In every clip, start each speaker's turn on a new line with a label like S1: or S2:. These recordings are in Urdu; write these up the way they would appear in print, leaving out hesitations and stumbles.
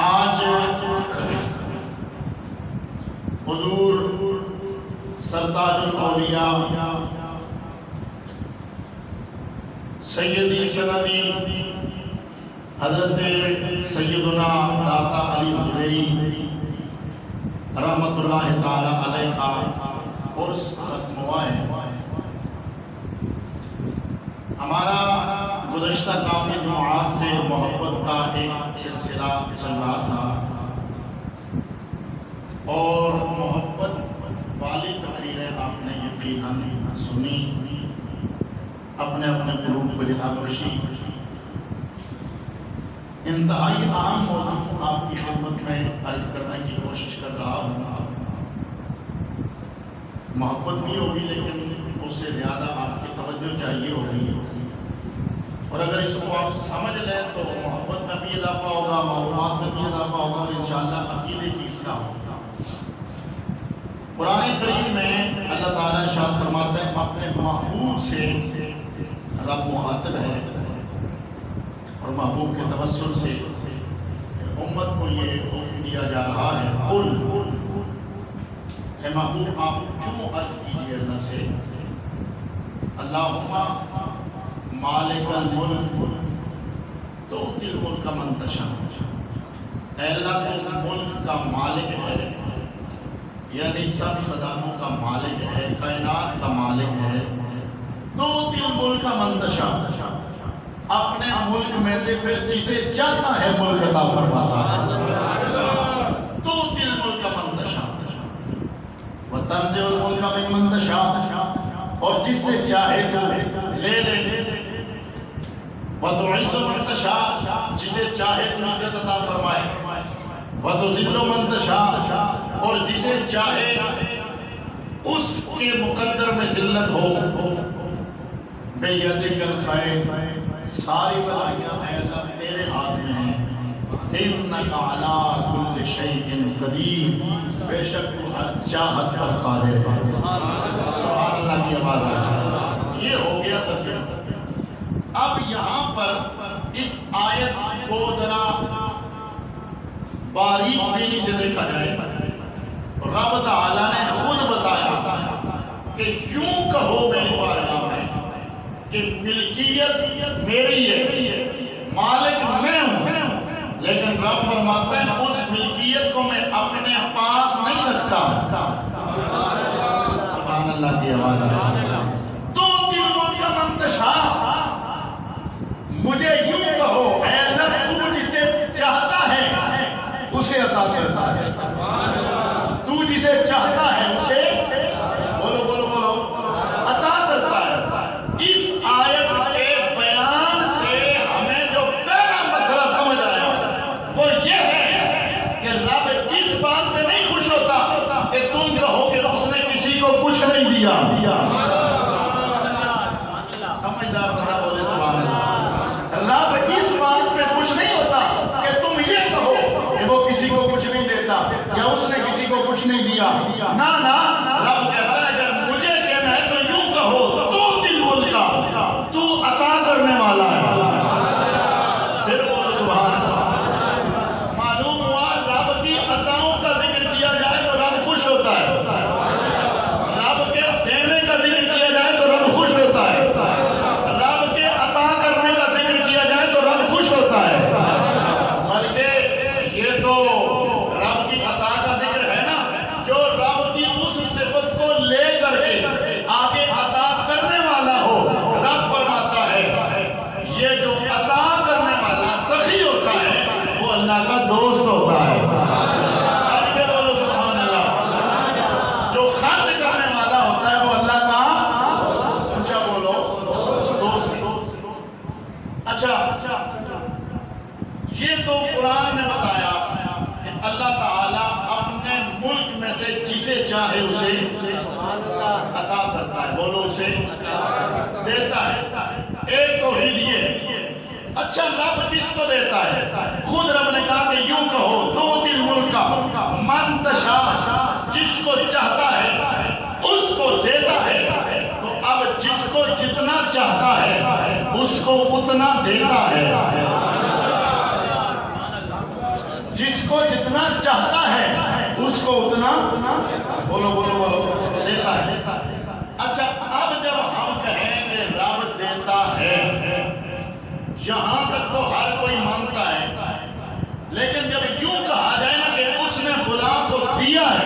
S1: آج حضور سرتاج الاولیاء سیدی سندی حضرت سیدنا داتا علی حجویری رحمت اللہ تعالی علیہ کا عرس ختم ہوا ہے۔ ہمارا گزشتہ کافی جمعات سے محبت کا ایک سلسلہ چل رہا تھا اور محبت والی تقریریں آپ نے یقیناً سنی، اپنے اپنے قلوب کو جہاں بخشی۔ انتہائی اہم موضوع آپ کی خدمت میں عرض کرنے کی کوشش کر رہا ہوں۔ محبت بھی ہوگی لیکن اس سے زیادہ آپ کی توجہ چاہیے ہوگی، اور اگر اس کو آپ سمجھ لیں تو محبت میں بھی اضافہ ہوگا، معلومات میں بھی اضافہ ہوگا، اور انشاءاللہ عقیدے کی اصلاح ہوگا۔ قرآن کریم میں اللہ تعالیٰ ارشاد فرماتا ہے اپنے محبوب سے رب مخاطب ہے، اور محبوب کے توسل سے امت کو یہ حکم دیا جا رہا ہے، قل اے محبوب آپ کیوں عرض کیجئے اللہ سے، اللہم مالک الملک تؤتی الملک من تشاء، اے اللہ تو ملک کا مالک ہے، یعنی سب خزانوں کا مالک ہے، کائنات کا مالک ہے۔ تؤتی الملک من تشاء، اپنے ملک میں سے پھر جسے چاہتا ہے ملک عطا فرماتا ہے۔ تؤتی الملک من تشاء وتنزع الملک ممن تشاء، اور جس سے چاہے تو لے لے۔ وتعز من تشاء، جسے چاہے تو عزت عطا فرمائے۔ وتذل من تشاء، اور جسے چاہے اس کے مقدر میں ذلت ہو۔ بیدک الخیر، ساری بلائیاں اے اللہ تیرے ہاتھ میں ہیں۔ انک علی کل شیء قدیر، بے شک تو ہر چاہت پر قادر ہے۔ سبحان اللہ کی آواز ہے۔ یہ ہو گیا ترجمہ۔ اب یہاں پر اس آیت کو ذرا باریک بینی سے دیکھا جائے، رب تعالیٰ نے خود بتایا کہ یوں کہو میری بارگاہ میں کہ ملکیت میری ہے، مالک میں ہوں، لیکن رب فرماتا ہے اس ملکیت کو میں اپنے پاس نہیں رکھتا۔ سبحان اللہ کی آواز ہے۔ تو الملک من تشاء، مجھے یوں کہو اے اللہ تو جسے چاہتا ہے اسے عطا کرتا ہے، تو جسے چاہتا ہے اسے بولو بولو بولو عطا کرتا ہے۔ اس آیت کے بیان سے ہمیں جو پہلا مسئلہ سمجھ آیا وہ یہ ہے کہ رب اس بات پہ نہیں خوش ہوتا کہ تم کہو کہ اس نے کسی کو کچھ نہیں دیا۔ سمجھدار بتا بولے سبحان اللہ۔ رب اس بات پہ خوش نہیں ہوتا کہ تم یہ کہو کہ وہ کسی کو کچھ نہیں دیتا یا اس نے کسی کو کچھ نہیں دیا۔ نہ رب کہتا ہے اگر مجھے کہنا ہے تو یوں کہو تو دل ملکا، تو عطا کرنے والا ہے۔ پھر بولو سبحان اللہ۔ معلوم ہوا رب کی عطاؤں کا ذکر کیا جائے تو رب خوش ہوتا ہے، رب کے دینے کا ذکر کیا جائے تو رب خوش ہوتا ہے، رب کے عطا کرنے کا ذکر کیا جائے تو رب خوش ہوتا ہے۔ بلکہ یہ تو رب کی عطا کا ذکر ہے نا، جو رب کی اس صفت کو لے کر کے آگے عطا کرنے والا ہو۔ رب فرماتا ہے یہ جو عطا کرنے والا سخی ہوتا ہے وہ اللہ کا دوست ہوتا ہے۔ آگے بولو سبحان اللہ۔ جو خرچ کرنے والا ہوتا ہے وہ اللہ کا اونچا بولو دوست۔ اچھا، یہ تو قرآن نے بتایا کہ اللہ تعالیٰ اپنے ملک میں سے جسے چاہے اسے عطا کرتا ہے، بولو اسے دیتا ہے۔ ایک توحید یہ ہے۔ اچھا، رب کس کو دیتا ہے؟ خود رب نے کہا کہ یوں کہو تؤتی الملک من تشاء، جس کو چاہتا ہے اس کو دیتا ہے۔ تو اب جس کو جتنا چاہتا ہے اس کو اتنا دیتا ہے۔ جس کو جتنا چاہتا ہے اس کو اتنا بولو بولو بولو دیتا ہے۔ اچھا اب جب ہم کہیں کہ رب دیتا ہے، یہاں تک تو ہر کوئی مانتا ہے، لیکن جب یوں کہا جائے نا کہ اس نے فلاں کو دیا ہے،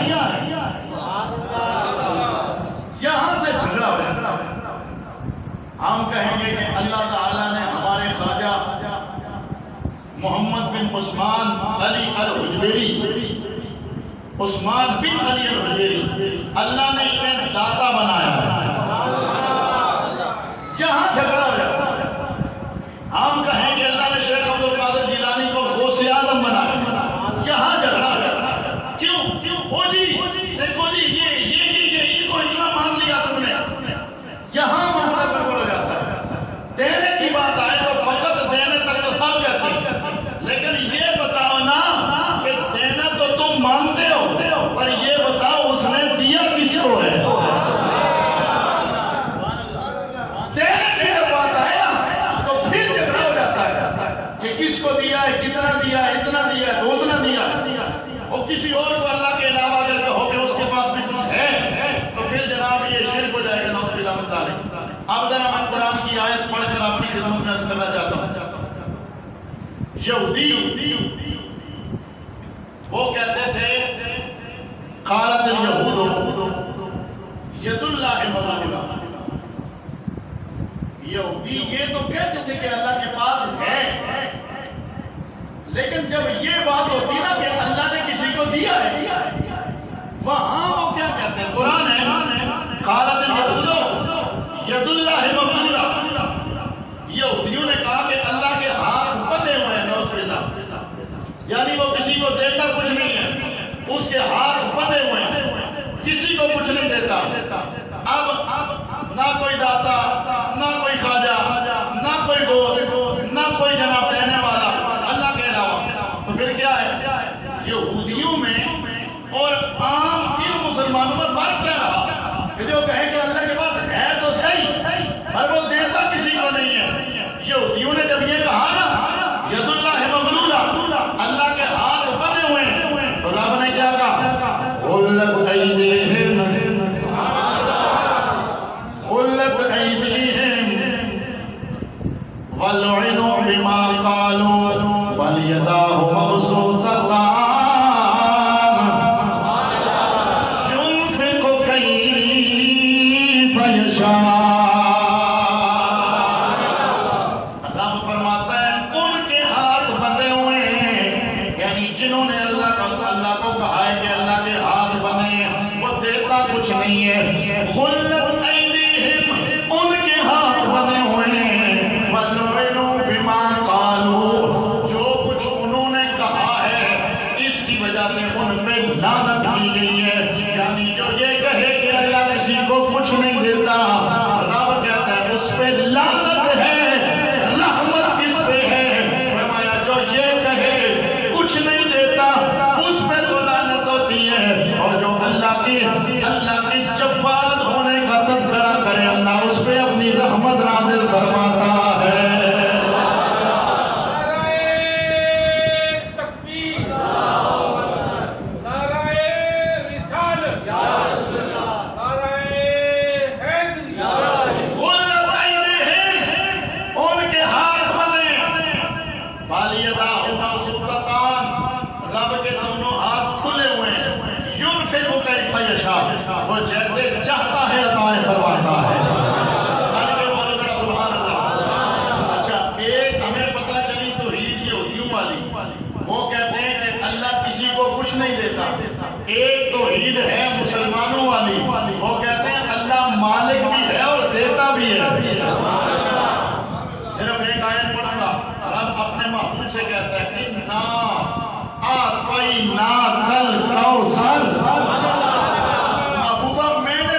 S1: یہاں سے جھگڑا ہو جاتا ہے۔ ہم کہیں گے کہ اللہ تعالیٰ نے ہمارے خواجہ محمد بن عثمان علی الحجویری، عثمان بن علی الحجویری، اللہ نے انہیں داتا بنایا ہے، یہاں جھگڑا ہو جاتا ہے۔ ہم کہیں کہ اللہ نے شیخ عبد القادر جیلانی کو غوث اعظم بنایا، یہاں جھگڑا ہو جاتا ہے۔ کیوں؟ او جی دیکھو جی یہ ان کو اتنا مان لیا تم نے، یہاں معاملہ گڑبڑ ہو جاتا ہے۔ دینے کی بات آئے تو فقط دینے تک تو سب کہتے ہیں، لیکن یہ بتاؤ نا کہ دینا تو تم مانتے ہو، پر یہ بتاؤ اس نے دیا کس کو ہے؟ دینے کی جب بات آئے نا تو پھر جھگڑا ہو جاتا ہے کہ کس کو دیا ہے، کتنا دیا ہے، اتنا دیا ہے تو اتنا دیا ہے۔ اور کسی اور کو اللہ کے علاوہ اگر کہو کہ اس کے پاس بھی کچھ ہے تو پھر جناب یہ شرک ہو جائے گا، نعوذ باللہ من ذالک۔ اب ذرا میں قرآن کی آیت پڑھ کر آپ کی خدمت میں عرض کرنا چاہتا ہوں۔ یہودی وہ کہتے تھے قالت الیہود ید اللہ مغلولہ، یہودی یہ تو کہتے تھے کہ اللہ کے پاس ہے، لیکن جب یہ بات ہوتی نا کہ اللہ نے کسی کو دیا ہے، وہاں وہ کیا کہتے ہیں؟ قرآن ہے قالت الیہود ید اللہ مغلولہ، یہودیوں نے کہا کہ اللہ کے ہاتھ بندھے ہوئے ہیں، نعوذ باللہ، یعنی وہ کسی کو دیتا کچھ نہیں ہے، اس کے ہاتھ بندھے ہوئے ہیں، کسی کو کچھ نہیں دیتا۔ اب نہ کوئی داتا، نہ کوئی خواجہ، نہ کوئی غوث، نہ کوئی جناب دینے والا اللہ کے علاوہ، تو پھر کیا ہے؟ یہودیوں میں اور عام ان مسلمانوں میں فرق کیا رہا کہ جو کہے کہ اللہ کے پاس ہے تو صحیح پر وہ دیتا کسی کو نہیں ہے۔ یہودیوں نے جب یہ کہا نا ید اللہ مغلولہ، اللہ کے ہاتھ بندھے ہوئے ہیں، تو رب نے کیا کہا؟ غلت ایدیہم غلت ایدیہم وَلُعِنُوا بِمَا قَالُوا بَلْ يَدَاهُ مَبْسُوطَتَانِ يُنْفِقُ كَيْفَ يَشَاءُ۔ رب فرماتا ہے ان کے ہاتھ بندھے ہوئے ہیں، یعنی جنہوں نے اللہ کو کہا ہے کہ اللہ کے ہاتھ بندھے ہیں، وہ دیتا کچھ نہیں ہے۔ غلت ایدیہم، ان کے ہاتھ بندھے ہوئے ہیں، وَلُعِنُوا بِمَا قَالُوا، جو کچھ انہوں نے کہا ہے اس کی وجہ سے ان پہ لعنت کی گئی ہے۔ یعنی جو یہ کہے کہ اللہ کسی کو کچھ نہیں دیتا، رب کہتا ہے اس پہ لعنت ہے، رحمت کس پہ ہے؟ فرمایا جو یہ کہے کچھ نہیں دیتا اس پہ تو لعنت ہوتی ہے، اور جو اللہ کی جواد ہونے کا تذکرہ کرے اللہ اس پہ اپنی رحمت نازل فرماتا ہے۔ رب کے دونوں ہاتھ کھلے ہوئے ہیں، يُنْفِقُ كَيْفَ يَشَاءُ، وہ جیسے چاہتا ہے عطائیں فرماتا ہے۔ آج کے بولو ذرا سبحان اللہ۔ اچھا ایک ہمیں پتہ چلی توحید یہودیوں والی، وہ کہتے ہیں کہ اللہ کسی کو کچھ نہیں دیتا۔ ایک توحید ہے مسلمانوں والی، وہ کہتے ہیں اللہ مالک بھی ہے اور دیتا بھی ہے۔ صرف ایک آیت پڑھوں گا، رب اپنے محبوب سے کہتا ہے اِنَّا أَعْطَيْنَاكَ الْكَوْثَرَ، محبوبہ میں نے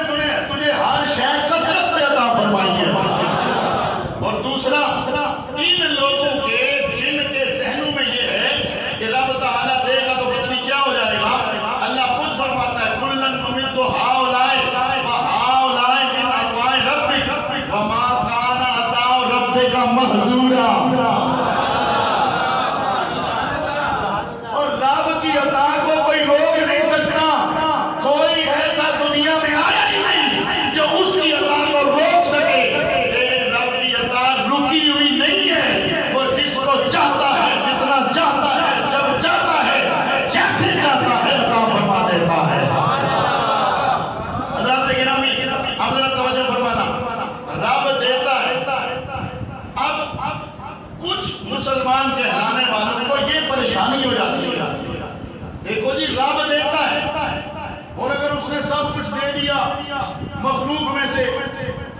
S1: تجھے ہر شے کثرت سے عطا فرمائی ہے۔ اور دوسرا ان لوگوں کے جن کے ذہنوں میں یہ ہے کہ رب تعالیٰ دے گا تو پتہ نہیں کیا ہو جائے گا، اللہ خود فرماتا ہے كُلًّا نُمِدُّ هَؤُلَاءِ وَهَؤُلَاءِ مِنْ عَطَاءِ رَبِّكَ وَمَا كَانَ عَطَاءُ رَبِّكَ مَحْظُورًا۔ اور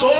S1: 100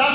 S1: 10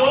S1: 2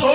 S1: 100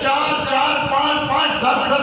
S1: 4-4, 5-5, 10-10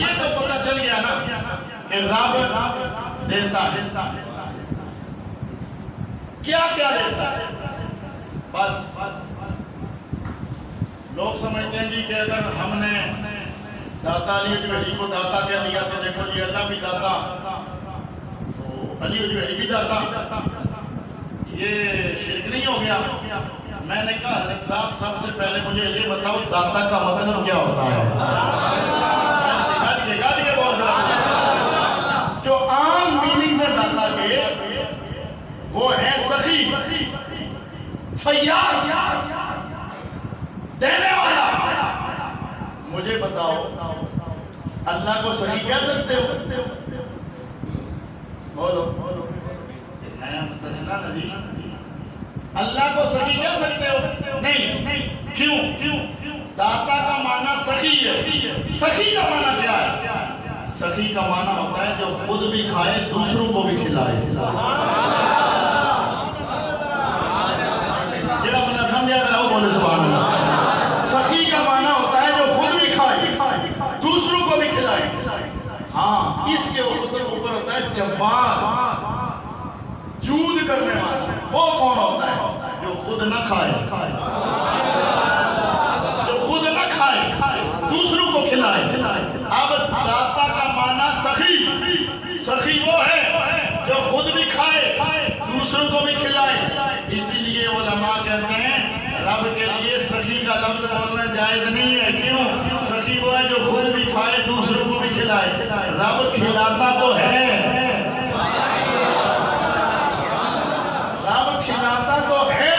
S1: یہ تو پتہ چل گیا نا کہ رب دیتا ہے، کیا کیا دیتا ہے؟ بس لوگ سمجھتے ہیں جی کہ اگر ہم نے داتا علی اجویری کو داتا کہہ دیا تو دیکھو جی اللہ بھی داتا تو علی اجویری بھی داتا، یہ شرک نہیں ہو گیا؟ میں نے کہا حضرت صاحب سب سے پہلے مجھے یہ بتاؤ داتا کا مطلب کیا ہوتا ہے؟ گاج کے بول ذرا، جو عام میننگ ہے داتا کے وہ ہے سخی، فیاض، دینے والا۔ مجھے بتاؤ اللہ کو سخی کہہ سکتے ہو؟ بولو، میں متسنہ نجی اللہ کو سخی کہہ سکتے ہو؟ نہیں۔ کیوں؟ داتا کا معنی سخی ہے۔ سخی کا معنی کیا ہے؟ سخی کا معنی ہوتا ہے جو خود بھی کھائے دوسروں کو بھی کھلائے۔ جڑا بندہ سمجھا ذرا وہ بولے سبحان اللہ۔ سخی کا معنی ہوتا ہے جو خود بھی کھائے دوسروں کو بھی کھلائے۔ ہاں، اس کے اوپر ہوتا ہے جواد، جود کرنے والا۔ وہ کون ہوتا ہے؟ جو خود نہ کھائے، جو خود نہ کھائے دوسروں کو کھلائے۔ اب داتا کا معنی سخی، سخی وہ ہے جو خود بھی کھائے دوسروں کو بھی کھلائے۔ اسی لیے علماء کہتے ہیں رب کے لیے سخی کا لفظ بولنا جائز نہیں ہے۔ کیوں؟ سخی وہ ہے جو خود بھی کھائے دوسروں کو بھی کھلائے۔ رب کھلاتا تو ہے، رب کھلاتا تو ہے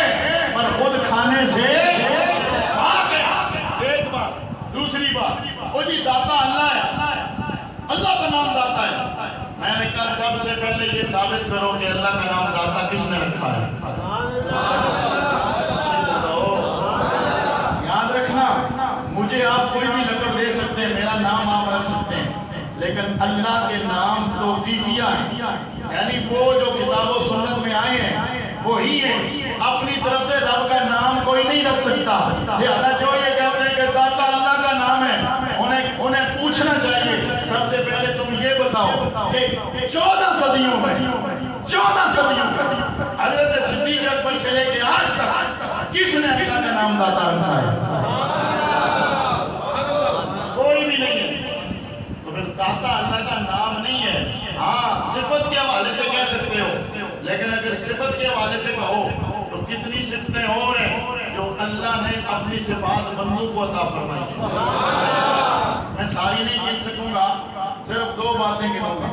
S1: پر خود کھانے سے بات ہے۔ ایک بات۔ دوسری بات، وہ جی داتا اللہ ہے، اللہ کا نام داتا ہے۔ میں نے کہا سب سے پہلے یہ ثابت کرو کہ اللہ کا نام داتا کس نے رکھا ہے؟ یاد رکھنا، مجھے آپ کوئی بھی لقب دے سکتے ہیں، میرا نام آپ رکھ سکتے ہیں، لیکن اللہ کے نام توقیفیہ ہیں، یعنی وہ جو کتاب و سنت میں آئے ہیں وہی ہیں۔ اپنی طرف سے رب کا نام کوئی نہیں رکھ سکتا۔ لہذا جو یہ کہتے ہیں کہ داتا اللہ کا نام ہے، انہیں پوچھنا چاہیے سب سے پہلے تم یہ بتاؤ کہ 14 صدیوں میں حضرت صدیق اکبر سے لے کے آج تک کس نے اللہ کا نام داتا رکھا ہے؟ کوئی بھی نہیں ہے۔ تو پھر داتا اللہ کا نام نہیں ہے۔ ہاں، صفت کے حوالے سے کہہ سکتے ہو، لیکن اگر صفت کے حوالے سے کہو تو کتنی صفتیں اور ہیں جو اللہ نے اپنی صفات بندوں کو عطا فرمائی ہیں۔ میں ساری نہیں گن سکوں گا، صرف 2 باتیں گنوں گا۔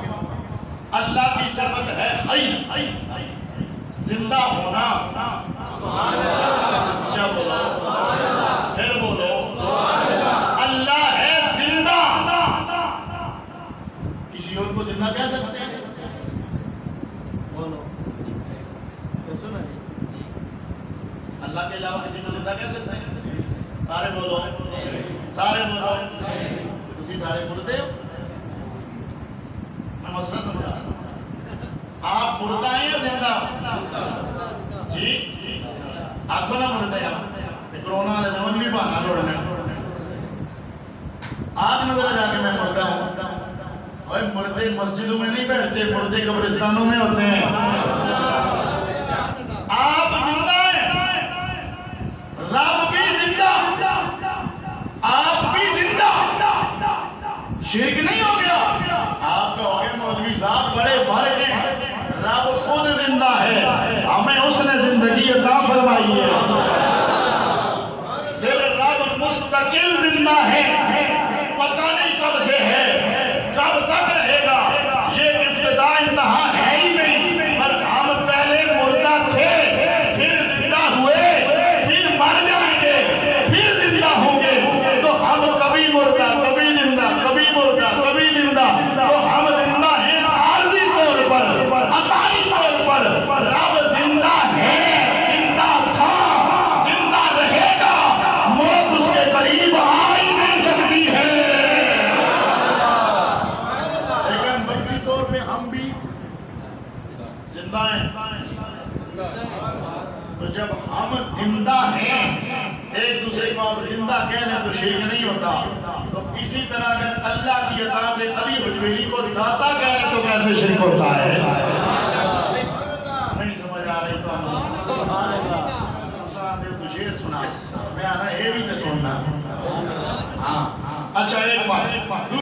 S1: اللہ کی صفت ہے حی، زندہ ہونا۔ اچھا بولو، پھر بولو، اللہ ہے زندہ۔ کسی اور کو زندہ کہہ سکتے ہیں؟ بولو، سنا جی، اللہ کے علاوہ کسی کو زندہ کہہ سکتے ہیں؟ سارے بولو، سارے بولو۔ تسی سارے مردے ہو؟ میں مسئلہ سمجھا رہا ہوں، آپ مردہ ہیں یا زندہ؟ جی آنکھوں نہ مردے ہیں، کرونا نے دمن بھی بہانا لوڑنے آج نظر جا کے میں مردہ ہوں۔ اور مردے مسجدوں میں نہیں بیٹھتے، مردے قبرستانوں میں ہوتے ہیں۔ آپ زندہ ہیں، رب بھی زندہ، آپ بھی زندہ۔ شرک نہیں ہو گیا؟ آپ کہو گے مولوی صاحب بڑے فرق ہیں، رب خود زندہ ہے، ہمیں اس نے زندگی عطا فرمائی ہے۔ پھر رب مستقل زندہ ہے، پتہ نہیں کب سے ہے، کب تک رہے گا، یہ ابتدا انتہا ہے ہی نہیں۔ پر ہم پہلے مردہ تھے، پھر زندہ ہوئے، پھر مر جائیں گے، پھر زندہ ہوں گے۔ تو ہم کبھی مردہ، کبھی زندہ، کبھی مردہ، کبھی زندہ۔ تو ہم زندہ ہیں عارضی طور پر، عطائی طور پر۔ رب زندہ ہے، زندہ تھا، زندہ رہے گا، موت اس کے قریب آ ہی نہیں سکتی ہے۔ لیکن وقتی طور پہ ہم بھی زندہ ہیں۔ تو جب ہم زندہ ہیں، ایک دوسرے کو آپ زندہ کہہ لیں تو شرک نہیں ہوتا۔ تو اسی طرح اگر اللہ کی عطا داتا کہنے تو کیسے شرک ہوتا ہے؟ نہیں سمجھ آ رہی تو آسان دے تو شیر سنا میں آنا یہ بھی تو سننا. ہاں اچھا ایک بات